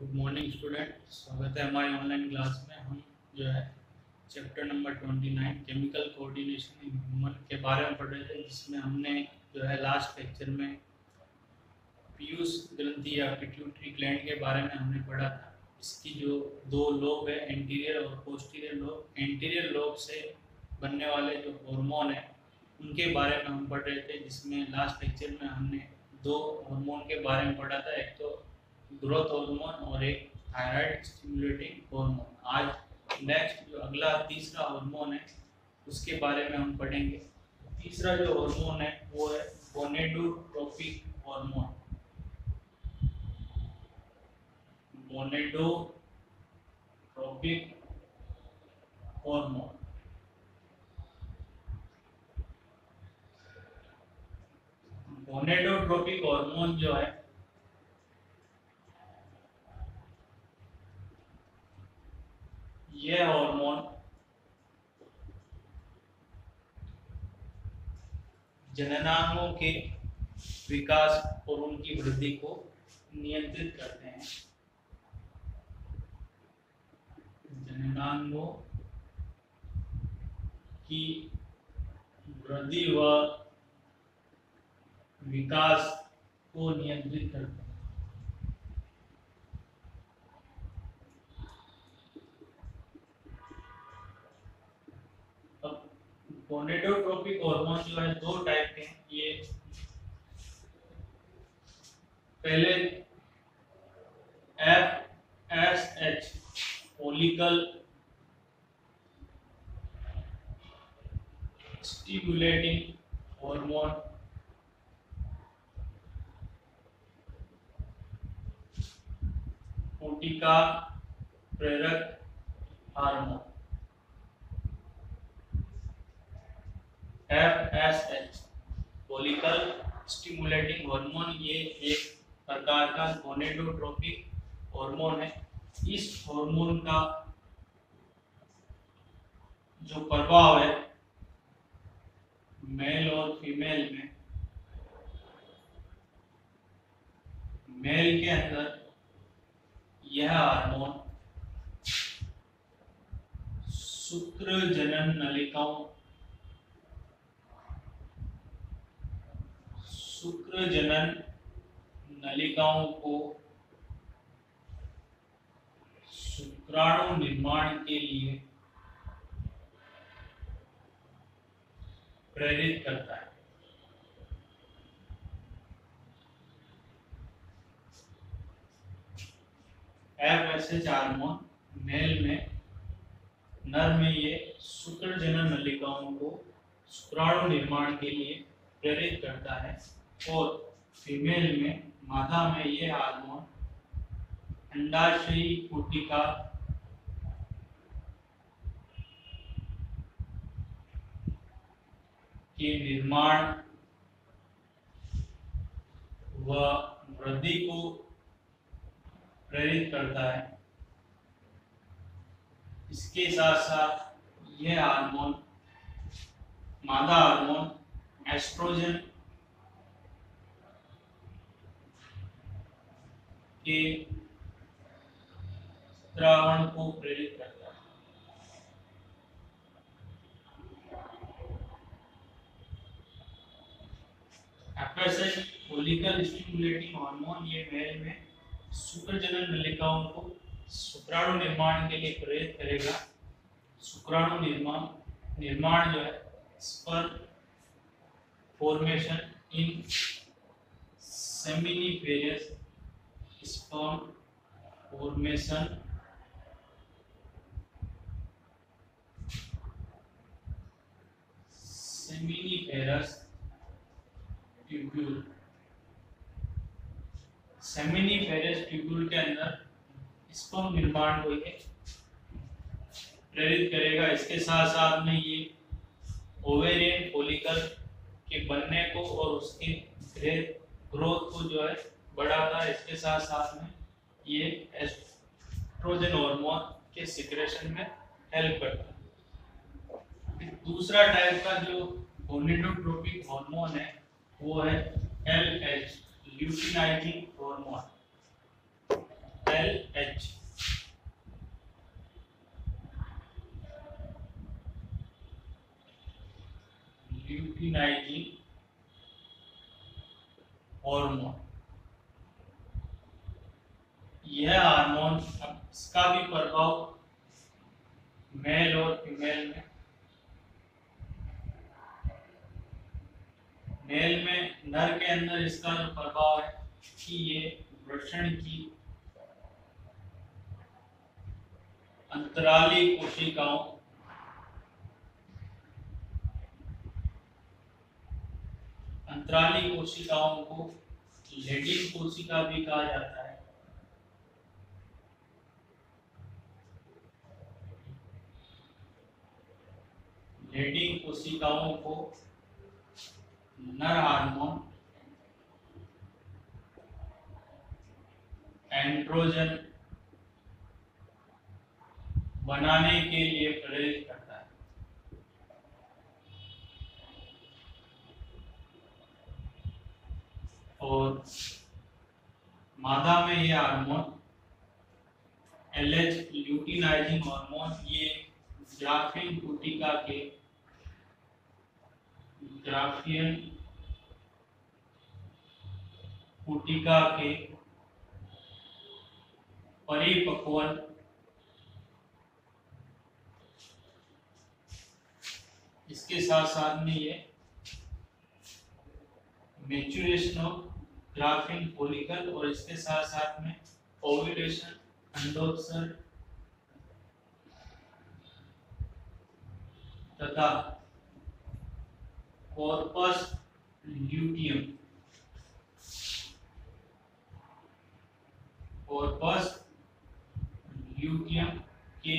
Good morning student, स्वागत है हमारी ऑनलाइन क्लास में। हम जो है chapter number 29 chemical coordination in human के बारे में पढ़ रहे थे, जिसमें हमने जो है लास्ट लेक्चर में पीयूष ग्रंथि या पिट्यूटरी ग्लैंड के बारे में हमने पढ़ा था। इसकी जो दो लोब है, एंटीरियर और पोस्टीरियर लोब, एंटीरियर लोब से बनने वाले जो हार्मोन है उनके बारे में हम पढ़ रहे थे, जिसमें लास्ट लेक्चर में हमने दो हार्मोन के बारे में पढ़ा था, एक तो ग्रोथ हार्मोन और एक थायराइड स्टिमुलेटिंग हार्मोन। आज नेक्स्ट जो अगला तीसरा हार्मोन है उसके बारे में हम पढ़ेंगे। तीसरा जो हार्मोन है वो है gonadotropic hormone. Gonadotropic hormone gonadotropic hormone जो है यह हार्मोन जननांगों के विकास और उनकी वृद्धि को नियंत्रित करते हैं। जननांगों की वृद्धि व विकास को नियंत्रित करते हैं। गोनेडोट्रोपिक हार्मोन जो है दो टाइप के हैं। ये पहले FSH फॉलिकल स्टिमुलेटिंग हार्मोन, कोशिका प्रेरक hormone. FSH follicle stimulating hormone ये एक प्रकार का गोनेडोट्रोपिक हार्मोन है। इस हार्मोन का जो प्रभाव है मेल और फीमेल में, मेल के अंदर यह हार्मोन शुक्र जनन नलिकाओं को शुक्राणु निर्माण के लिए प्रेरित करता है। FSH हार्मोन मेल में, नर में ये शुक्र जनन नलिकाओं को शुक्राणु निर्माण के लिए प्रेरित करता है, और फीमेल में, मादा में, ये हार्मोन अंडाशयी कोशिका के निर्माण व वृद्धि को प्रेरित करता है। इसके साथ साथ यह हार्मोन, मादा हार्मोन एस्ट्रोजन के स्रावण को प्रेरित करता है। FSH फॉलिकल स्टिमुलेटिंग हार्मोन ये मेल में शुक्र जनन नलिकाओं को शुक्राणु निर्माण के लिए प्रेरित करेगा। शुक्राणु निर्माण जो है स्पर्म फॉर्मेशन इन seminiferous, sperm formation seminiferous tubule, seminiferous tubule के अंदर स्पर्म निर्माण को ये प्रेरित करेगा। इसके साथ साथ में ये ओवेरियन फॉलिकल के बनने को और उसके ग्रोथ को जो है बढ़ाता है। इसके साथ साथ में ये एस्ट्रोजन हार्मोन के सिक्रेशन में हेल्प करता है। दूसरा टाइप का जो गोनेडोट्रोपिक हार्मोन है वो है LH luteinizing hormone. LH H. Luteinizing hormone. यह हार्मोन, अब इसका भी प्रभाव मेल और फीमेल में, मेल में नर के अंदर इसका जो प्रभाव है कि ये वृषण की अंतराली कोशिकाओं को लेडिंग कोशिका भी कहा जाता है। लेडिंग कोशिकाओं को नर हार्मोन एंड्रोजन बनाने के लिए प्रेरित करता है। और मादा में ये हार्मोन LH ल्यूटिनाइजिंग हार्मोन, ये ग्राफियन पुटिका के परिपक्वन इसके साथ साथ में ये मैच्योरेशन ऑफ ग्राफियन फॉलिकल और इसके साथ साथ में ओव्यूलेशन, अंडोत्सर्ग तथा कॉर्पस ल्यूटियम के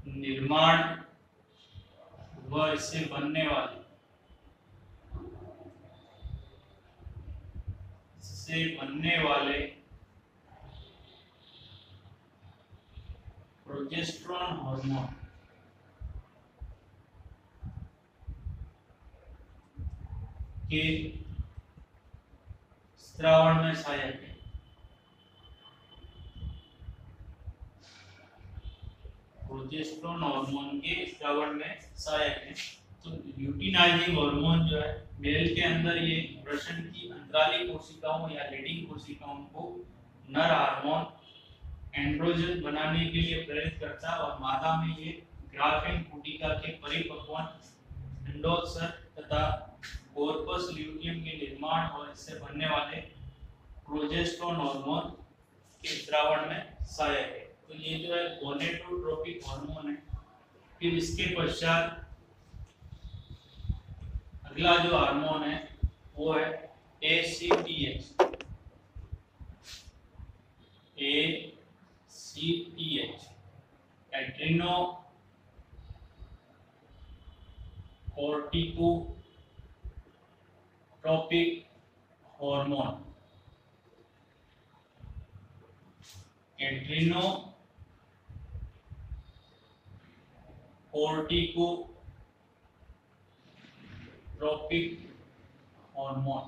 निर्माण व इससे बनने वाले प्रोजेस्टेरोन हार्मोन के स्रावन में सहायक है। प्रोजेस्टेरोन हार्मोन के स्रावन में सहायक है। तो ल्यूटिनाइजिंग हार्मोन जो है मेल के अंदर ये वृषण की अंतराली कोशिकाओं या लेडिंग कोशिकाओं को नर हार्मोन एंड्रोजन बनाने के लिए प्रेरित करता है और मादा में ये ग्राफियन पुटिका के परिपक्वन अंडोत्सर्ग तथा कॉर्पस ल्यूटियम के निर्माण और इससे बनने वाले प्रोजेस्टेरोन हार्मोन के स्रावन में सहायक है। तो ये जो है गोनेडोट्रोपिक हार्मोन है। फिर इसके पश्चात अगला जो हार्मोन है वो है ACTH। Adreno corticotropic hormone. Adreno corticotropic hormone.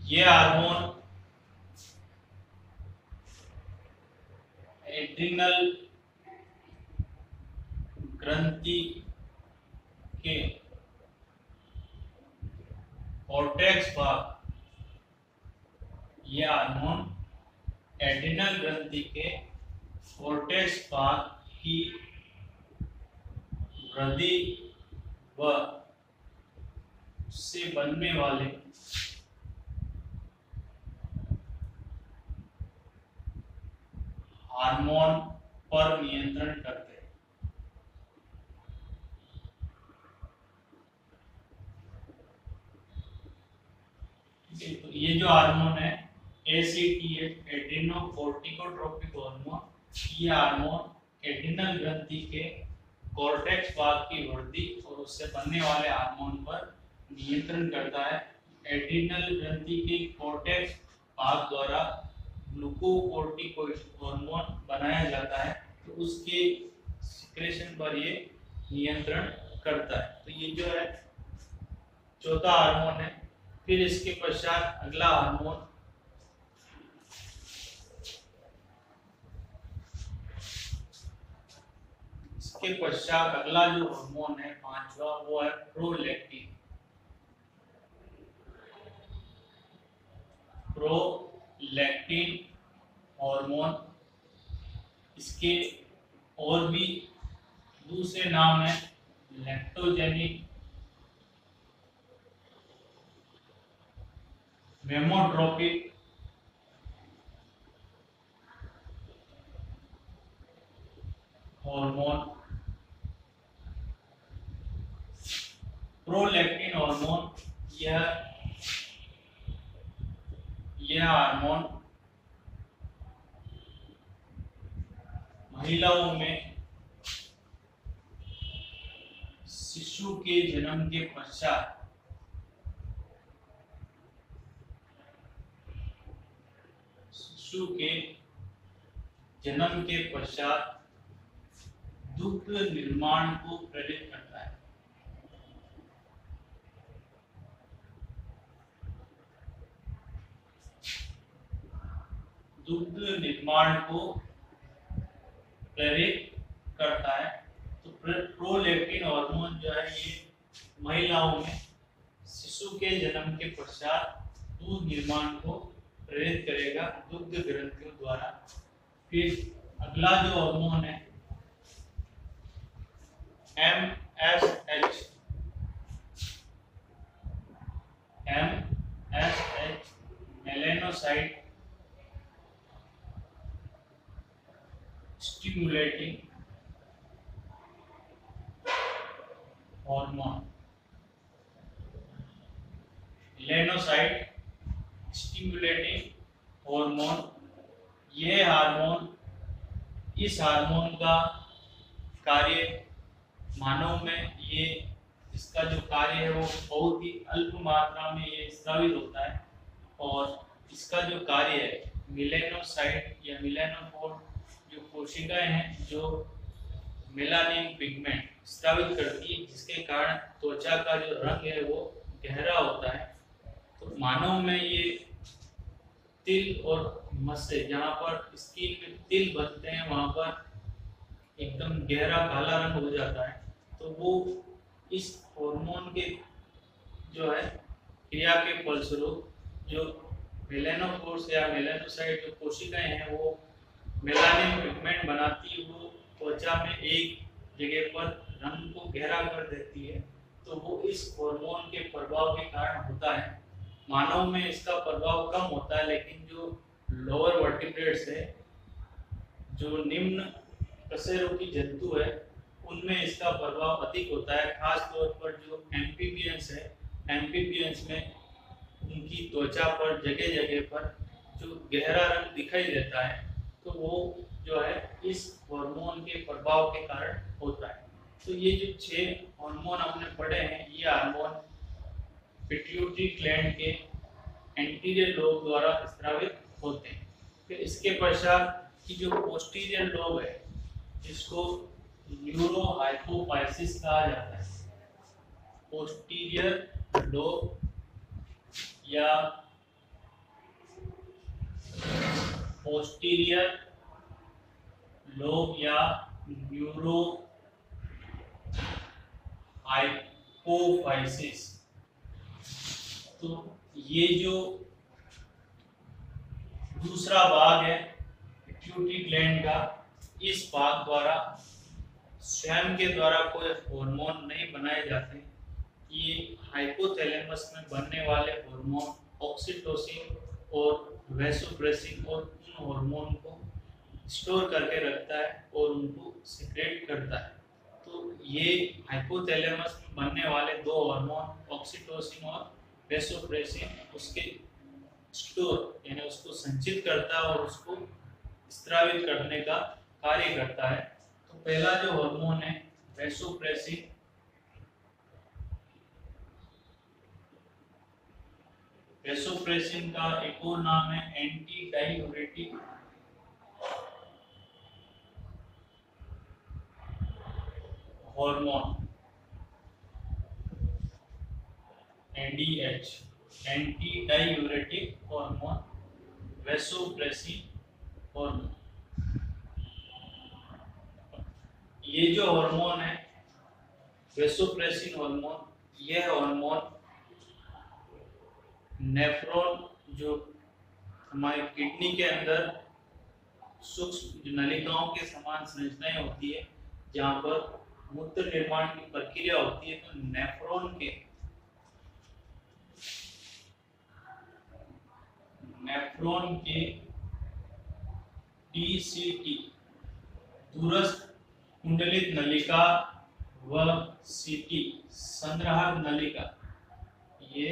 ये हार्मोन एड्रिनल ग्रंथि के कॉर्टेक्स भाग, ये हार्मोन एड्रिनल ग्रंथि के कॉर्टेक्स भाग की वृद्धि व से बनने वाले हार्मोन पर नियंत्रण करते हैं। तो ये जो हार्मोन है ACTH एड्रीनो कोर्टिकोट्रोपिक हार्मोन, ये हार्मोन एड्रिनल ग्रंथि के कॉर्टेक्स भाग की वृद्धि और उससे बनने वाले हार्मोन पर नियंत्रण करता है। एड्रिनल ग्रंथि के कॉर्टेक्स भाग द्वारा ग्लूकोकोर्टिकोइड हार्मोन बनाया जाता है, तो उसके सिक्रेशन पर ये नियंत्रण करता है। तो ये जो है चौथा हार्मोन है। फिर इसके पश्चात अगला हार्मोन इसके पश्चात अगला जो हार्मोन है पांचवा, वो है प्रोलैक्टिन। प्रोलैक्टिन हार्मोन, इसके और भी दूसरे नाम है लैक्टोजेनिक, मेमोट्रोपिक, हार्मोन। प्रोलैक्टिन हार्मोन यह हार्मोन महिलाओं में शिशु के जन्म के पश्चात दुग्ध निर्माण को प्रेरित करता है। दुग्ध निर्माण को प्रेरित करता है। तो प्रोलैक्टिन हार्मोन जो है ये महिलाओं में शिशु के जन्म के पश्चात दूध निर्माण को प्रेरित करेगा दुग्ध ग्रंथियों द्वारा। फिर अगला जो हार्मोन है MSH, melanocyte stimulating hormone. Melanocyte stimulating hormone, ये हार्मोन, इस हार्मोन का कार्य मानव में, ये इसका जो कार्य है वो बहुत ही अल्प मात्रा में ये स्रावित होता है। और इसका जो कार्य है मेलानोसाइट या मेलानोफोर जो कोशिकाएं हैं जो मेलानिन पिगमेंट स्रावित करती है, जिसके कारण त्वचा का जो रंग है वो गहरा होता है। तो मानव में ये तिल और मस्से, जहाँ पर स्किन में तिल बनते हैं वहां पर एकदम गहरा काला रंग हो जाता है। तो वो इस हार्मोन के जो है क्रिया के फलस्वरूप जो मेलानोफोर्स या मेलानोसाइट जो कोशिकाएं हैं वो मेलानिन पिगमेंट बनाती है, वो त्वचा में एक जगह पर रंग को गहरा कर देती है। तो वो इस हार्मोन के प्रभाव के कारण होता है। मानव में इसका प्रभाव कम होता है, लेकिन जो लोअर वर्टिब्रेट्स है, जो निम्न कशेरुकी जंतु है, उनमें इसका प्रभाव अधिक होता है। खास तौर पर जो एम्फीबियंस है, एम्फीबियंस में उनकी त्वचा पर जगह जगह पर जो गहरा रंग दिखाई देता है, तो वो जो है इस हार्मोन के प्रभाव के कारण होता है। तो ये जो 6 हार्मोन हमने पढ़े हैं, ये हार्मोन पिट्यूटरी ग्लैंड के एंटीरियर लोब द्वारा स्रावित होते हैं। फिर इसके पश्चात की जो पोस्टीरियर लोब है, जिसको न्यूरोहाइपोफाइसिस कहा जाता है। पोस्टीरियर लोब या पोस्टीरियर लोब या न्यूरो हाइपोफाइसिस। तो ये जो दूसरा भाग है पिट्यूटरी ग्लैंड का, इस भाग द्वारा स्वयं के द्वारा कोई हार्मोन नहीं बनाए जाते। ये हाइपोथैलेमस में बनने वाले हार्मोन ऑक्सीटोसिन और वैसोप्रेसिन और उन हार्मोन को स्टोर करके रखता है और उनको सिक्रेट करता है। तो ये हाइपोथैलेमस में बनने वाले 2 हार्मोन ऑक्सीटोसिन और वैसोप्रेसिन उसके स्टोर यानी उसको संचित करता है और उसको स्रावित करने का कार्य करता है। तो पहला जो हार्मोन है वैसोप्रेसिन, वैसोप्रेसिन का एक और नाम है anti diuretic hormone. NDH, anti diuretic hormone, vasopressin hormone. ये जो हार्मोन है वैसोप्रेसिन हार्मोन, यह हार्मोन नेफ्रॉन, जो हमारे किडनी के अंदर सूक्ष्म नलिकाओं के समान संरचनाएं होती है जहां पर मूत्र निर्माण की प्रक्रिया होती है, तो नेफ्रॉन के डीसीटी, दूरस्थ कुंडलित नलिका, व सीटी, संग्राहक नलिका, ये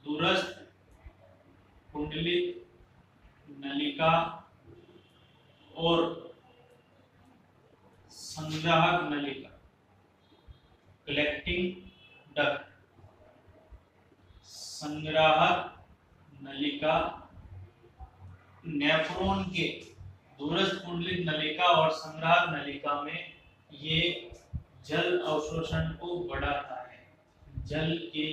दूरस्थ कुंडलित नलिका और संग्राहक नलिका, कलेक्टिंग डक्ट, संग्राहक नलिका, नेफ्रॉन के दूरस्थ कुंडलित नलिका और संग्राहक नलिका में ये जल अवशोषण को बढ़ाता है, जल के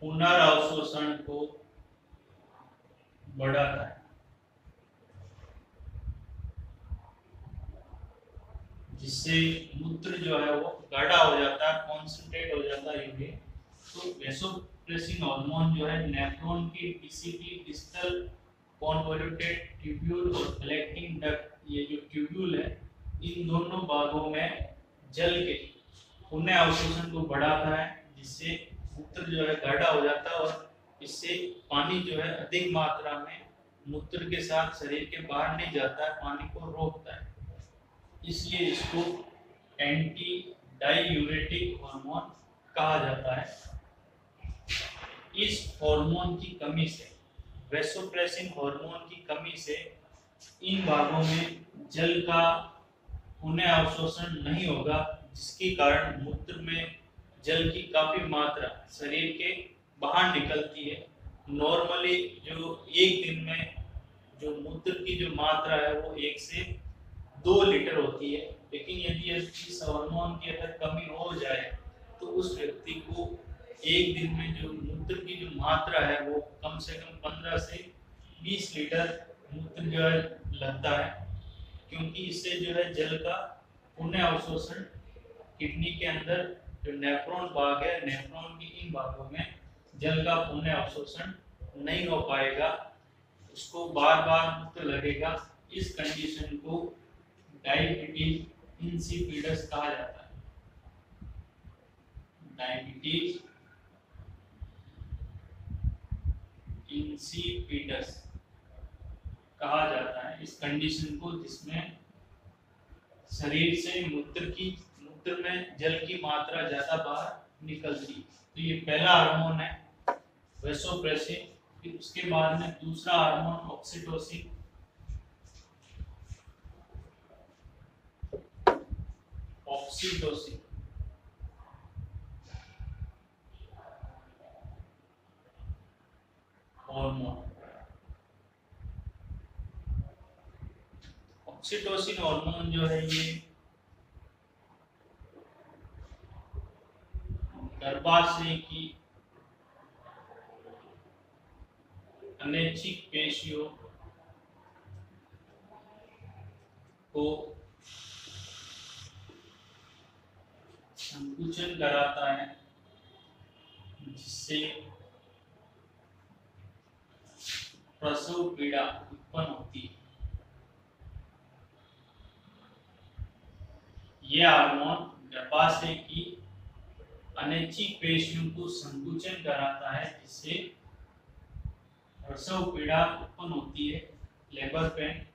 पुनर्अवशोषण को बढ़ाता है, जिससे मूत्र जो है वो गाढ़ा हो जाता है, कॉन्सेंट्रेट हो जाता है यूरिन। तो वैसोप्रेसिन हार्मोन जो है नेफ्रॉन की डीसीटी, डिस्टल कॉन्वोल्यूटेड ट्यूब्यूल और कलेक्टिंग डक्ट, ये जो ट्यूब्यूल है, इन दोनों भागों में जल के पुनः अवशोषण को बढ़ाता है, जिससे मूत्र जो है गाढ़ा हो जाता है और इससे पानी जो है अधिक मात्रा में मूत्र के साथ शरीर के बाहर नहीं जाता है, पानी को रोकता है, इसलिए इसको एंटी डायूरेटिक हार्मोन कहा जाता है। इस हार्मोन की कमी से, वैसोप्रेसिन हार्मोन की कमी से, इन भागों में जल का पुनः अवशोषण नहीं होगा, जिसके कारण मूत्र में जल की काफी मात्रा शरीर के बाहर निकलती है। नॉर्मली जो एक दिन में जो मूत्र की जो मात्रा है वो 1 से 2 लीटर होती है, लेकिन यदि इस हार्मोन की अगर कमी हो जाए तो उस व्यक्ति को एक दिन में जो मूत्र की जो मात्रा है वो कम से कम 15 से 20 लीटर मूत्र जो है लगता है, क्योंकि इससे जो है जल का पुनः अवशोषण किडनी के अंदर जो नेफ्रॉन भाग है, नेफ्रॉन की इन भागों में जल का पुनः अवशोषण नहीं हो पाएगा, उसको बार बार मूत्र लगेगा। इस कंडीशन को डायबिटीज इंसिपिडस कहा जाता है, डायबिटीज इंसिपिडस कहा जाता है इस कंडीशन को, जिसमें शरीर से मूत्र में जल की मात्रा ज्यादा बाहर निकलती। तो ये पहला हार्मोन है वैसोप्रेसिन। फिर उसके बाद में दूसरा hormone oxytocin, oxytocin hormone. Oxytocin hormone जो है ये गर्भाशय की अनैच्छिक पेशियों को संकुचन कराता है, जिससे प्रसव पीड़ा उत्पन्न होती है। यह हार्मोन गर्भाशय की अनैच्छिक पेशियों को संकुचन कराता है, जिससे प्रसव पीड़ा उत्पन्न होती है। लेबर पेन,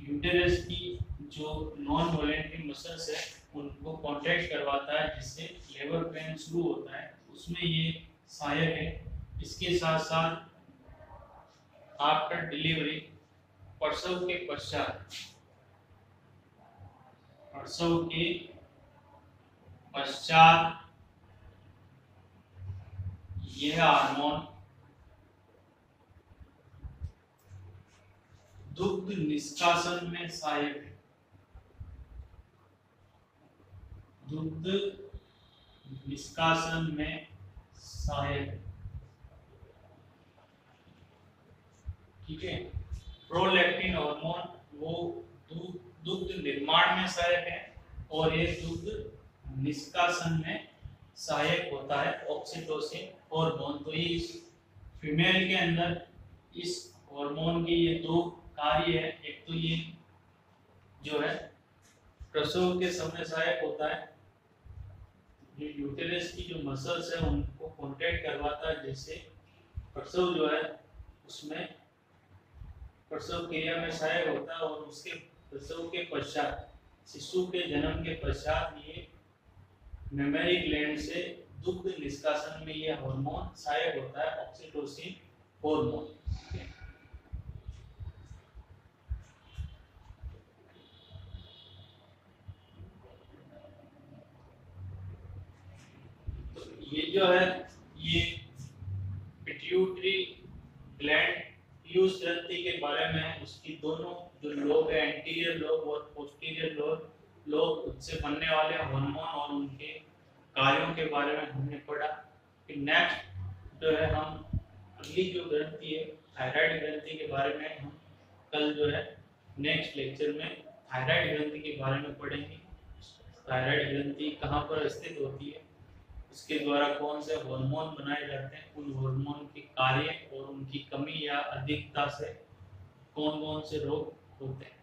यूटेरस की जो नॉन वॉलेंटरी मसल्स है उनको कॉन्ट्रैक्ट करवाता है, जिससे लेबर पेन शुरू होता है, उसमें ये सहायक है। इसके साथ साथ आफ्टर डिलीवरी, प्रसव के पश्चात यह हार्मोन दुग्ध निष्कासन में सहायक है। दुग्ध निष्कासन में सहायक, ठीक है। प्रोलैक्टिन हार्मोन वो दुग्ध निर्माण में सहायक है और ये दुग्ध निष्कासन में सहायक होता है ऑक्सीटोसिन हार्मोन। तो ये फीमेल के अंदर इस हार्मोन की ये दो कार्य है। एक तो ये जो है प्रसव के समय सहायक होता है, ये यूटेरस की जो मसल्स है उनको कॉन्ट्रैक्ट करवाता है, जैसे प्रसव जो है उसमें प्रसव क्रिया में सहायक होता है। और उसके प्रसव के पश्चात, शिशु के जन्म के पश्चात, ये मेमरी ग्लैंड से दुग्ध निष्कासन में ये हार्मोन सहायक होता है, ऑक्सीटोसिन हार्मोन। तो ये जो है ये पिट्यूटरी ग्लैंड पीयूष ग्रंथि के बारे में है। उसकी दोनों जो लोब है, एंटीरियर लोब और पोस्टीरियर लोब, उससे बनने वाले हार्मोन और उनके कार्यों के बारे में हमने पढ़ा। फिर नेक्स्ट जो है हम अगली जो ग्रंथि है थायराइड ग्रंथि के बारे में हम कल जो है नेक्स्ट लेक्चर में थायराइड ग्रंथि के बारे में पढ़ेंगे। थायराइड ग्रंथि कहाँ पर स्थित होती है, इसके द्वारा कौन से हार्मोन बनाए जाते हैं, उन हार्मोन के कार्य और उनकी कमी या अधिकता से कौन कौन से रोग होते हैं।